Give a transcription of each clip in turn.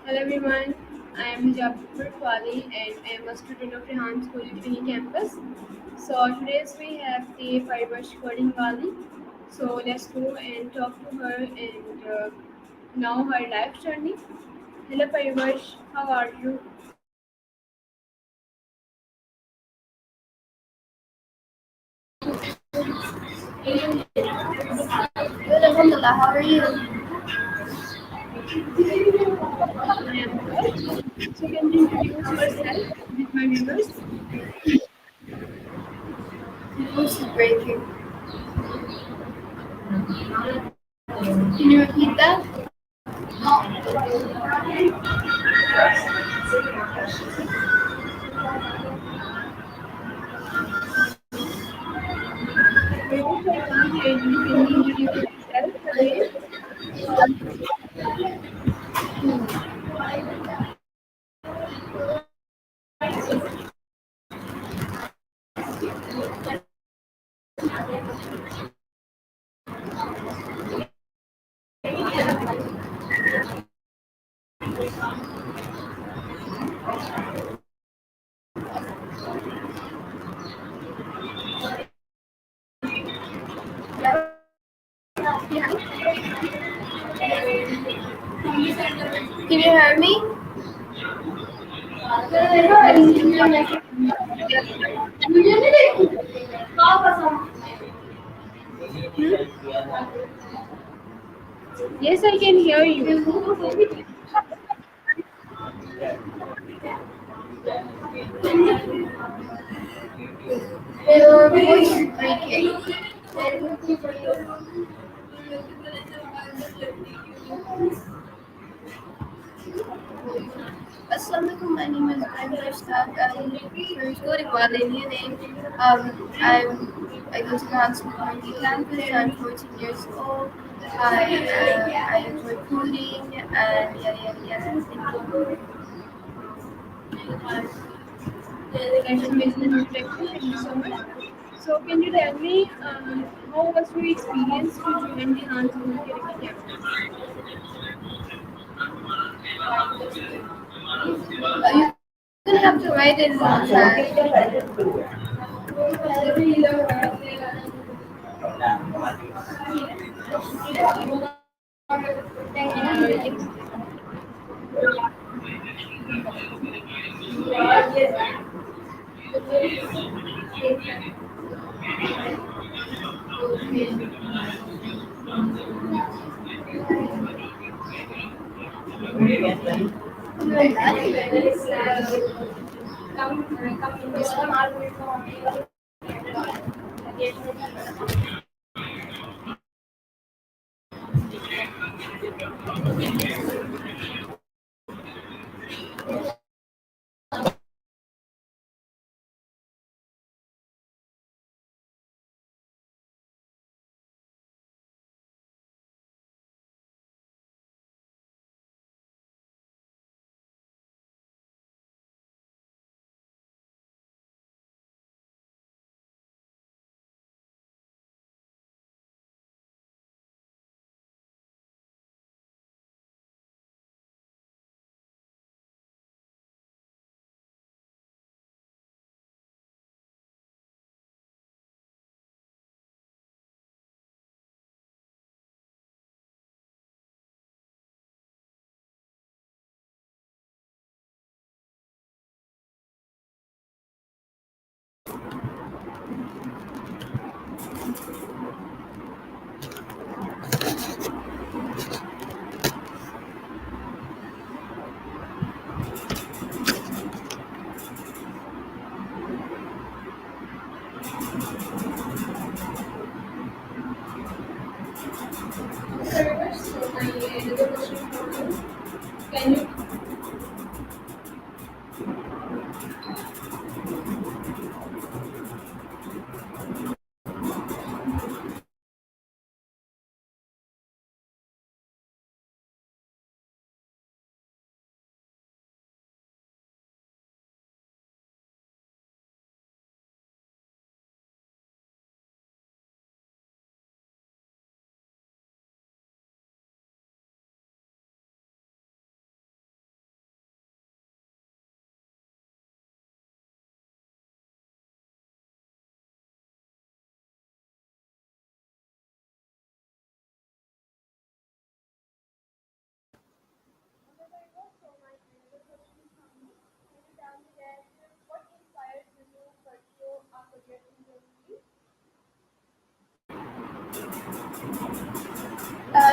Hello everyone, I am Pariwash and I am a student of Rehan School Uni campus. So today we have the Pariwash Codingwali. So let's go and talk to her and know her life journey. Hello Pariwash, how are you? Good, Alhamdulillah. How are you? I am good. So can you introduce yourself with my viewers? Your voice is breaking. Can you repeat that? Pariwash, I can't hear you. Can you introduce yourself again? Can you hear me? Yes, yes, yes, I can hear you. Your voice is breaking. Assalamualaikum. My name is Pariwash Codingwali. New name. I go to Grand School Community Campus. I'm 14 years old. I enjoy coding and yada yada yada. Thank you. That's amazing introduction. Thank you so much. So, can you tell me how was your experience to join the Hans School Kiriki campus? You're gonna have to write it in the chat. Yes.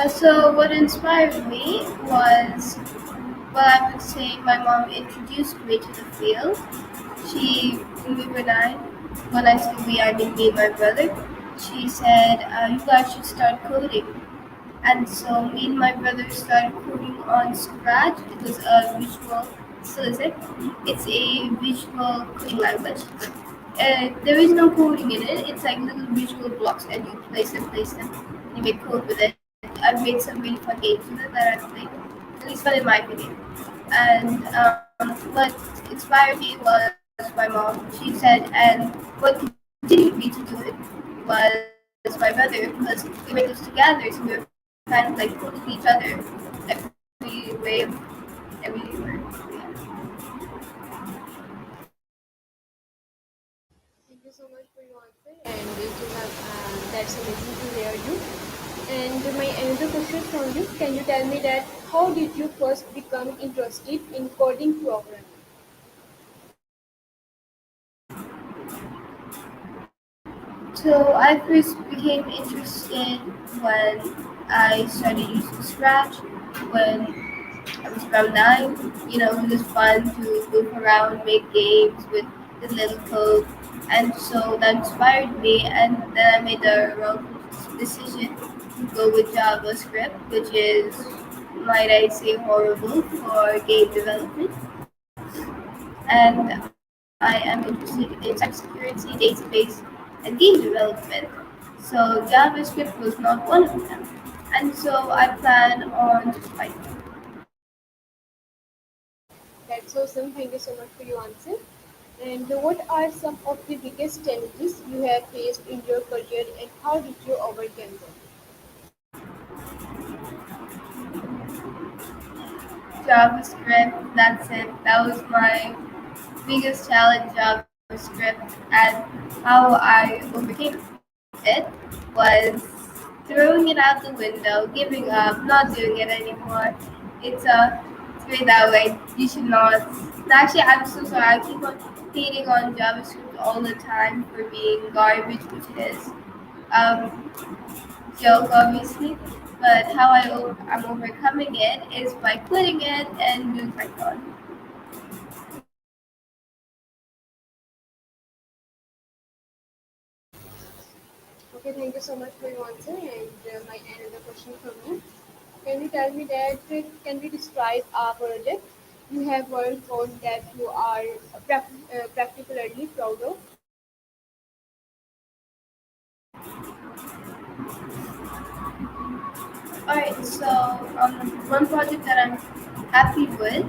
So what inspired me was, well, I would say my mom introduced me to the field. When we were nine, when I say we, I mean me and my brother, she said, you guys should start coding. And so me and my brother started coding on Scratch. It was a visual, still is it? It's a visual coding language. There is no coding in it. It's like little visual blocks, and you place them, and you make code with it. I've made some really fun games with it that I've played, at least fun in my opinion. And what inspired me was my mom. She said, and what continued me to do it was my brother, because we were close together, so we were kind of like pulling each other every way, every word. Yeah. Thank you so much for your answer, and that's amazing to hear you. And my another question from you: can you tell me that how did you first become interested in coding programming? So I first became interested when I started using Scratch when I was around nine. It was fun to goof around, make games with the little code, and so that inspired me. And then I made the wrong decision to go with JavaScript, which is, might I say, horrible for game development. And I am interested in cybersecurity, database, and game development. So JavaScript was not one of them. And so I plan on just Python. That's awesome. Thank you so much for your answer. And what are some of the biggest challenges you have faced in your career, and how did you overcome them? JavaScript, that's it. That was my biggest challenge, JavaScript, and how I overcame it was throwing it out the window, giving up, not doing it anymore. It's way that way. You should not. Actually, I'm so sorry. I keep on hating on JavaScript all the time for being garbage, which it is. Um, Joke, obviously. But how I'm overcoming it is by quitting it and doing Python. Okay, thank you so much for your answer. And my another question from you: can you tell me that can we describe a project you have worked on that you are particularly proud of? Alright, so one project that I'm happy with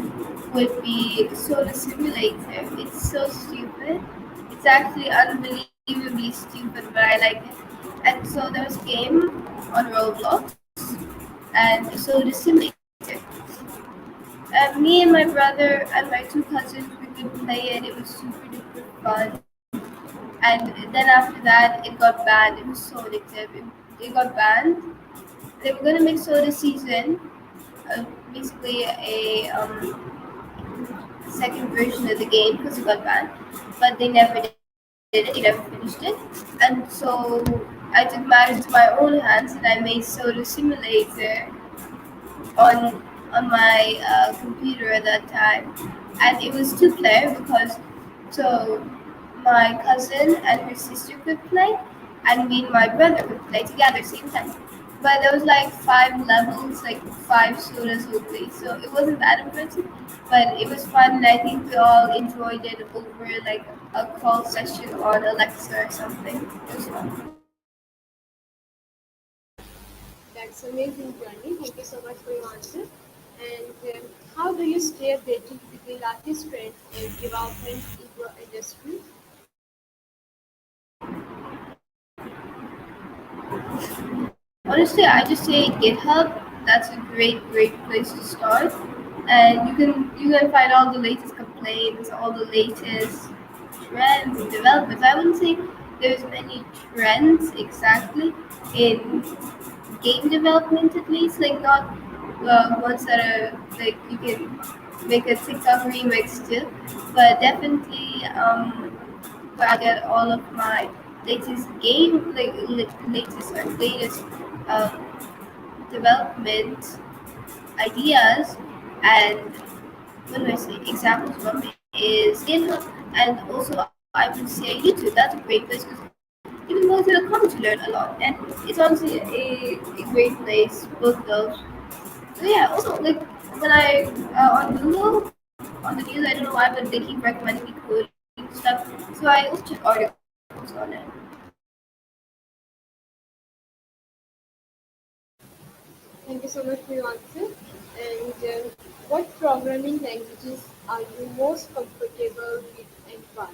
would be Soda Simulator. It's so stupid. It's actually unbelievably stupid, but I like it. And so there was a game on Roblox and Soda Simulator. Me and my brother and my two cousins, we could play it. It was super duper fun. And then after that, it got banned. It was so addictive. It got banned. They were gonna make Soda Season, basically a second version of the game because it got banned, but they never did it. They never finished it, and so I took matters into my own hands and I made Soda Simulator on my computer at that time, and it was two-player because so my cousin and her sister could play, and me and my brother could play together same time. But there was like five levels, like five sodas only, so it wasn't that impressive. But it was fun, and I think we all enjoyed it over like a call session on Alexa or something. It was fun. That's amazing, Journey. Thank you so much for your answer. And how do you stay updated with the latest trends and development in your industry? Honestly, I just say GitHub. That's a great place to start, and you can find all the latest complaints, all the latest trends and developments. I wouldn't say there's many trends exactly in game development, at least like not ones that are like you can make a TikTok remix to, but definitely where I get all of my latest game, like latest or latest development ideas and what do I say? Examples from it is GitHub and also I would say YouTube. That's a great place because you can go to the comments to learn a lot, and it's honestly a great place. Both those. So yeah. Also, like when I on Google on the news, I don't know why, but they keep recommending me coding stuff. So I also check articles on it. Thank you so much for your answer. And what programming languages are you most comfortable with and why?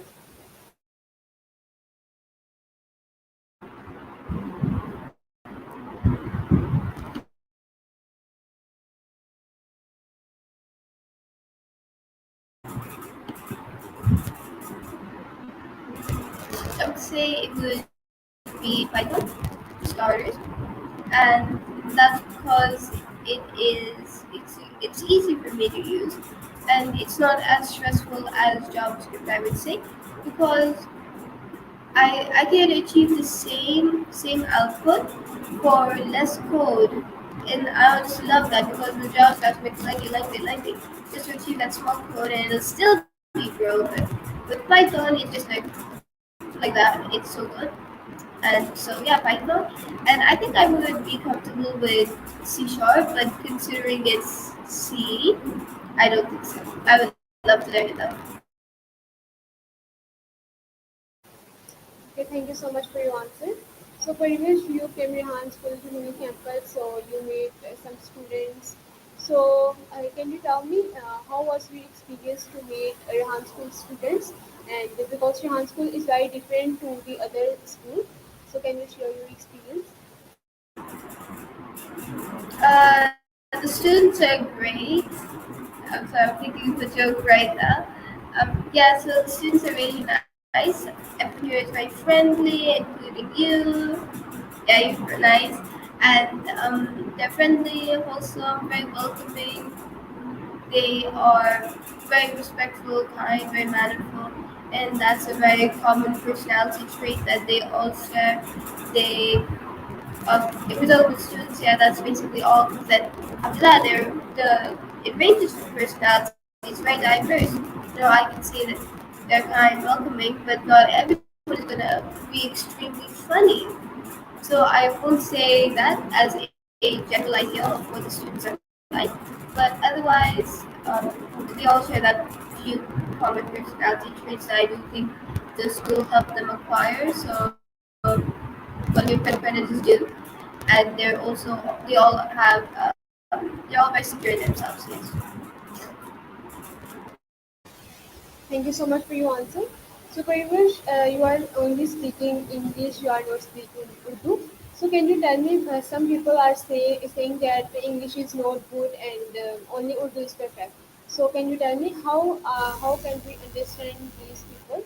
I would say it would be Python for starters, and that's because it's easy for me to use, and it's not as stressful as JavaScript. I would say because I can achieve the same output for less code, and I just love that because with Java starts making lengthy, just to achieve that small code, and it'll still be broken. With Python, it's just like that. It's so good. And so yeah, Python. And I think I would be comfortable with C sharp, but considering it's C, I don't think so. I would love to learn it though. Okay, thank you so much for your answer. So, Pariwash, you came Rehan School to new campus, so you met some students. So, can you tell me how was your experience to meet Rehan School students? And because Rehan School is very different to the other school, so can you share your experience? The students are great. I'm sorry, I'm thinking of a joke right now. Yeah, so the students are really nice. Everyone here is very friendly, including you. Yeah, you're nice. And they're friendly, wholesome, very welcoming. They are very respectful, kind, very mannerful, and that's a very common personality trait that they all share. They, if we talk with students, yeah, that's basically all. Because then after that, it ranges from personality. It's very diverse. I can say that they're kind, welcoming, but not everyone is gonna be extremely funny. So I won't say that as a general idea of what the students are like, but otherwise, they all share that few common personality traits that I do think the school helped them acquire. So what your apprentices do, and they all have they're all very secure in themselves. Yes. Thank you so much for your answer. So, Parivash, you are only speaking English, you are not speaking Urdu. So, can you tell me, some people are saying that English is not good and only Urdu is perfect. So, can you tell me how can we understand these people?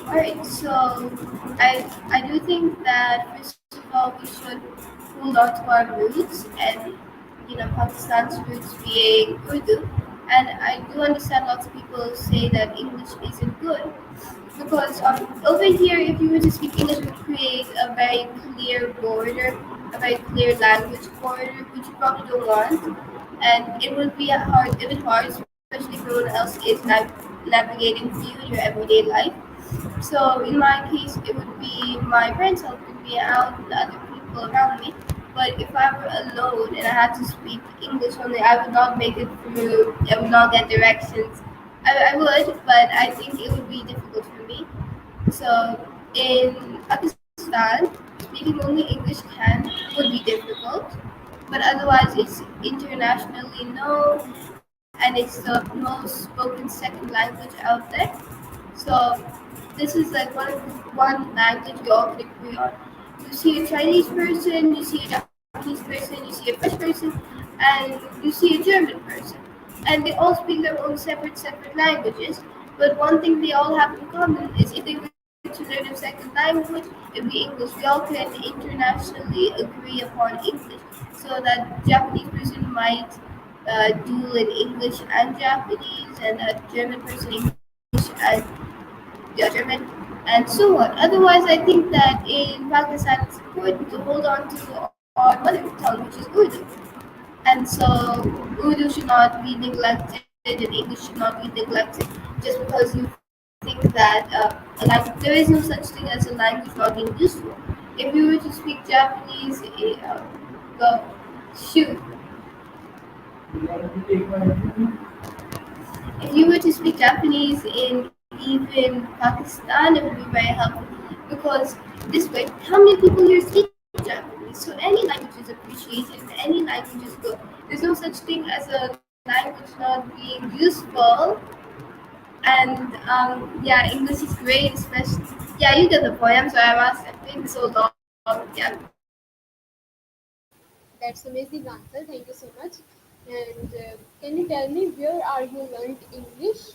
Alright, so I do think that first of all we should hold on to our roots and Pakistan's roots being Urdu. And I do understand lots of people say that English isn't good because over here if you were to speak English it would create a very clear border, a very clear language border which you probably don't want. And it would be a bit hard, especially if no one else is navigating for you in your everyday life. So in my case, it would be my parents helping me out and the other people around me. But if I were alone and I had to speak English only, I would not make it through. I would not get directions. I would, but I think it would be difficult for me. So in Pakistan, speaking only English would be difficult. But otherwise, it's internationally known and it's the most spoken second language out there. So this is like one language we all can agree on. You see a Chinese person, you see a Japanese person, person, you see a French person, and you see a German person. And they all speak their own separate languages. But one thing they all have in common is if they were to learn a second language, it'd be English. We all can internationally agree upon English. So that Japanese person might do in English and Japanese, and a German person English and German, and so on. Otherwise, I think that in Pakistan it's important to hold on to our mother tongue, which is Urdu. And so Urdu should not be neglected and English should not be neglected just because you think that there is no such thing as a language not being useful. If you were to speak Japanese, go shoot. If you were to speak Japanese in even Pakistan, it would be very helpful because this way, how many people here speak Japanese? So any language is appreciated, any language is good. There's no such thing as a language not being useful. And yeah, English is great, especially. Yeah, you get the point. I'm sorry, I'm being so long. Yeah. That's amazing answer. Thank you so much. And can you tell me where are you learned English?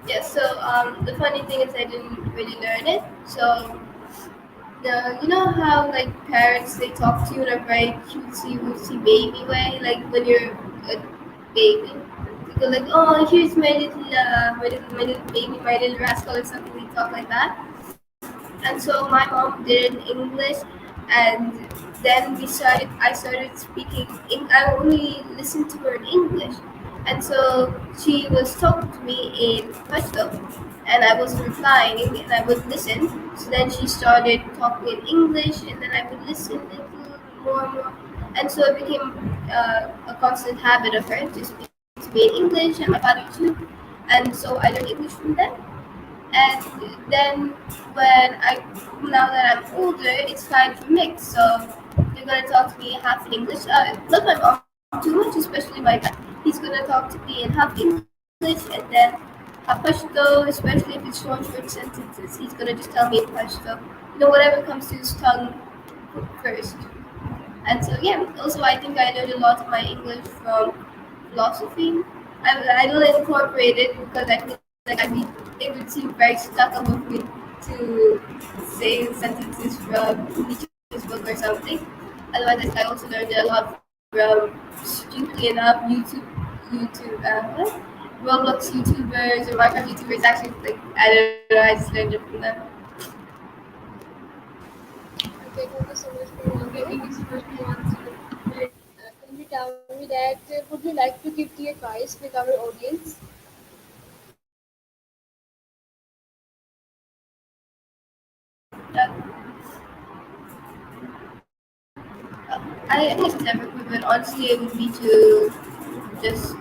Yeah. So the funny thing is, I didn't really learn it. So you know how like parents they talk to you in a very cutesy wootsy baby way, like when you're a baby. They go like, "Oh, here's my little baby, my little rascal," or something. They talk like that. And so my mom did it in English, and then I started speaking. I only listened to her in English, and so she was talking to me in Pashto, and I wasn't replying, and I would listen. So then she started talking in English, and then I would listen a little more and more, and so it became a constant habit of her to speak to me in English, and my father too. And so I learned English from them. And then when I now that I'm older, it's kind of mixed. So they're gonna talk to me half in English. Not my mom too much, especially my dad. He's gonna talk to me in half English and then half Pashto, especially if it's short sentences. He's gonna just tell me in Pashto. Whatever comes to his tongue first. And so yeah, also I think I learned a lot of my English from philosophy. I don't incorporate it because I feel like it would seem very stuck up of me to say sentences from Nietzsche's book or something. Otherwise, I also learned a lot from, stupidly enough, YouTube, what? Roblox YouTubers or Minecraft YouTubers. Actually, like I don't know, I just learned it from them. Okay, thank you so much for your answer. Can you tell me that would you like to give the advice with our audience? I think it's never good, but honestly, it would be to just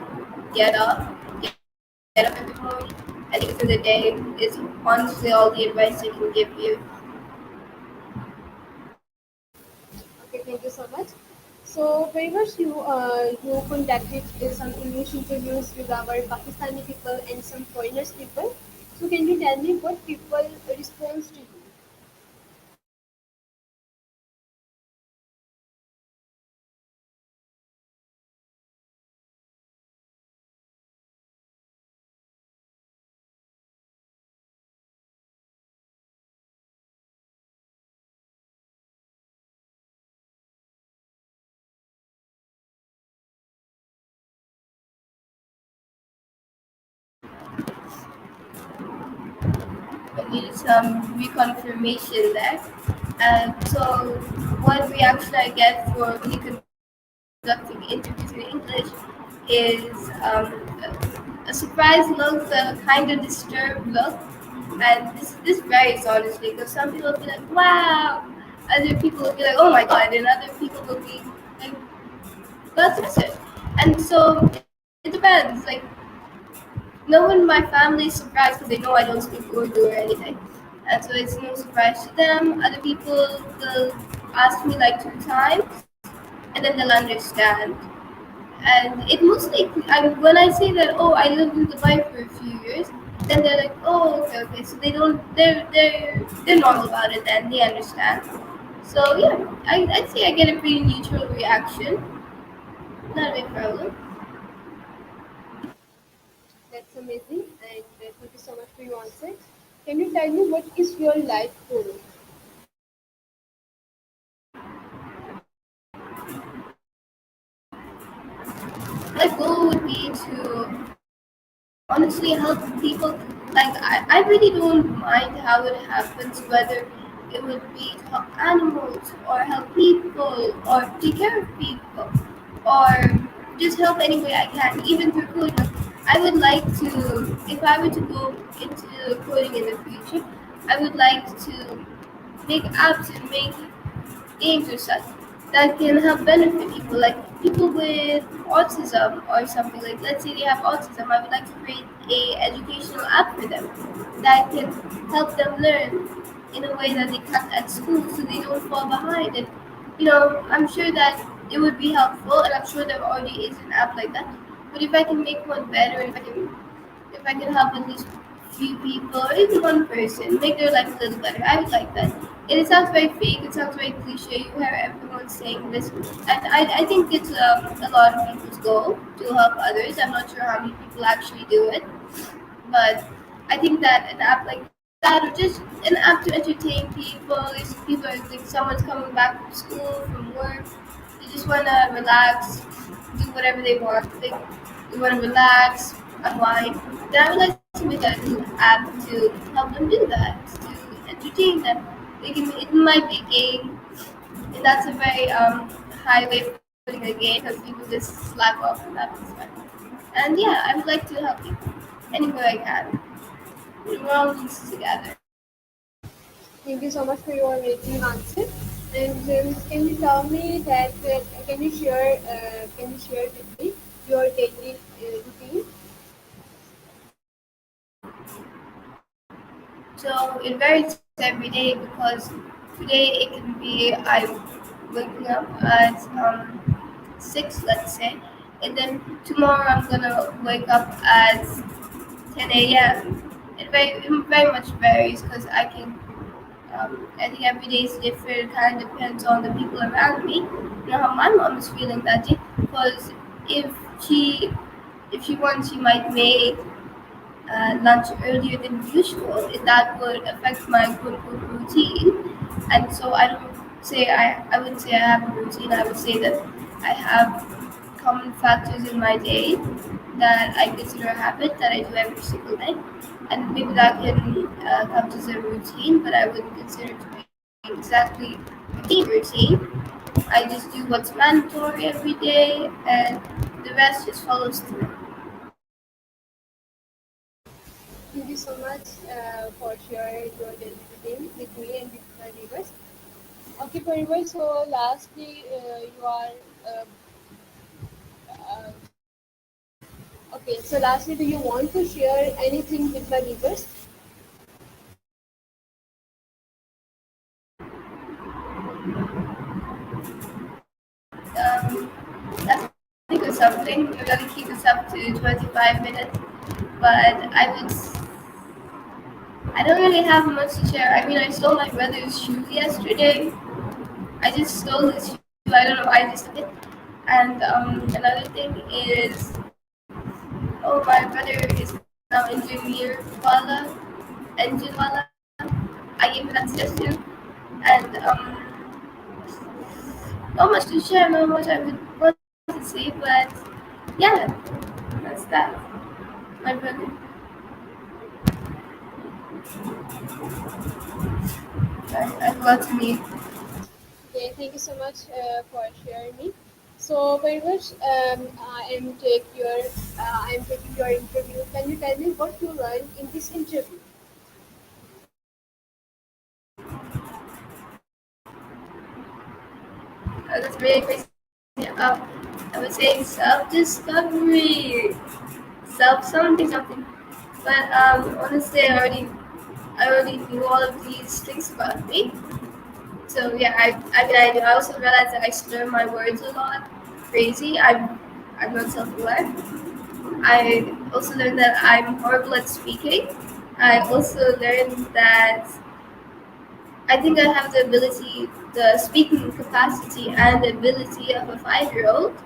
get up, get up every morning, and take it through the day. Is honestly all the advice I can give you. Okay, thank you so much. So, very much you conducted some English interviews with our Pakistani people and some foreigners people. So, can you tell me what people responds to you? I needed some reconfirmation there. So, one reaction I get for me conducting interviews in English is a surprised look, a kind of disturbed look. And this varies honestly, because some people will be like, wow, other people will be like, oh my god, and other people will be like, that's it. And so it depends. Like, no one in my family is surprised because they know I don't speak Urdu or anything. And so it's no surprise to them. Other people will ask me like two times and then they'll understand. And it mostly, when I say that, oh, I lived in Dubai for a few years, then they're like, oh, okay, okay. So they don't, they're normal about it, and they understand. So yeah, I'd say I get a pretty neutral reaction. Not a big problem. That's amazing, and thank you so much for your answer. Can you tell me what is your life goal? My goal would be to honestly help people. Like I really don't mind how it happens, whether it would be to help animals or help people or take care of people or just help any way I can, even through coding. I would like to, if I were to go into coding in the future, I would like to make apps and make games or such that can help benefit people, like people with autism or something. Like let's say they have autism, I would like to create a educational app for them that can help them learn in a way that they can't at school, so they don't fall behind. And I'm sure that it would be helpful, and I'm sure there already is an app like that. But if I can make one better, and if I can help at least few people or even one person, make their life a little better, I would like that. And it sounds very fake, it sounds very cliche, you hear everyone saying this. And I think it's a lot of people's goal to help others. I'm not sure how many people actually do it, but I think that an app like that, or just an app to entertain people, if people are like someone's coming back from school, from work, they just wanna relax, do whatever they want. They wanna relax, unwind. Then I would like to make a new app to help them do that, to entertain them. It might be a game, and that's a very high way of putting a game because people just slack off and that is fine. And yeah, I would like to help people any way I can. We're all in this together. Thank you so much for your amazing answer. And can you tell me that can you share with me your daily routine? So it varies every day because today it can be I'm waking up at 6, let's say, and then tomorrow I'm gonna wake up at 10 a.m. It very much varies because I think every day is different. It kind of depends on the people around me. How my mom is feeling that day. Because if she if she wants, she might make lunch earlier than usual. That would affect my quote unquote routine. And so I wouldn't say I have a routine. I would say that I have common factors in my day that I consider a habit that I do every single day. And maybe that can count as a routine, but I wouldn't consider it to be exactly a routine. I just do what's mandatory every day, and the rest just follows through. Thank you so much for sharing your daily routine with me and with my viewers. Okay, Pariwash, so lastly, you are uh, okay. So lastly, do you want to share anything with my viewers? That's think of something. We're gonna keep this up to 25 minutes, but I don't really have much to share. I mean, I stole my brother's shoe yesterday. I just stole his shoe. I don't know. I just took it. And another thing is, oh, my brother is now engine wala. I gave him that suggestion, and not much to share. Not much I would want to say, but yeah, that's that. My brother. I forgot to meet. Okay, thank you so much for sharing me. So Pariwash, I am taking your interview. Can you tell me what you learned in this interview? That's really crazy. I would say self-discovery, something. But honestly, I already knew all of these things about me. So yeah, I also realized that I slur my words a lot. Crazy. I'm not self-aware. I also learned that I'm horrible at speaking. I also learned that I think I have the ability, the speaking capacity and the ability of a 5-year-old.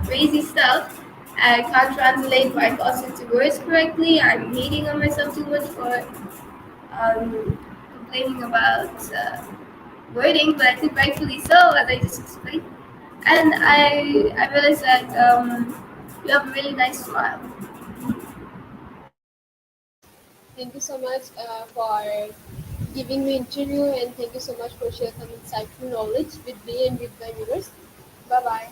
Crazy stuff. I can't translate my thoughts into words correctly. I'm hating on myself too much for complaining about wording, but I think rightfully so, as I just explained. And I realized that you have a really nice smile. Thank you so much for giving me interview, and thank you so much for sharing some insightful knowledge with me and with my viewers. Bye bye.